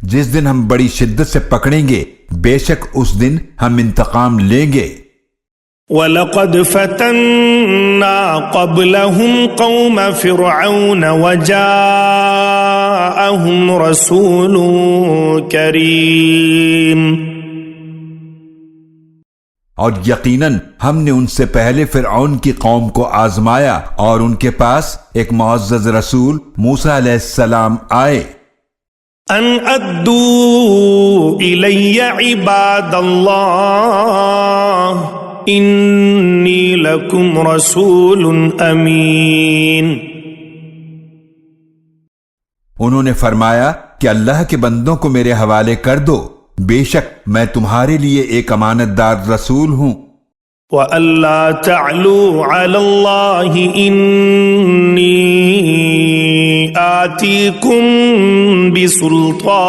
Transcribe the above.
جس دن ہم بڑی شدت سے پکڑیں گے بے شک اس دن ہم انتقام لیں گے۔ وَلَقَدْ فَتَنَّا قَبْلَهُمْ قَوْمَ فِرْعَوْنَ وَجَاءَهُمْ رَسُولٌ كَرِيمٌ۔ اور یقیناً ہم نے ان سے پہلے فرعون کی قوم کو آزمایا اور ان کے پاس ایک معزز رسول موسیٰ علیہ السلام آئے۔ ان ادوا الی عباد اللہ انی لکم رسول امین۔ انہوں نے فرمایا کہ اللہ کے بندوں کو میرے حوالے کر دو، بے شک میں تمہارے لیے ایک امانت دار رسول ہوں۔ وَأَلَّا تَعْلُوا عَلَى اللَّهِ إِنِّي آتِيكُم بِسُلْطَانٍ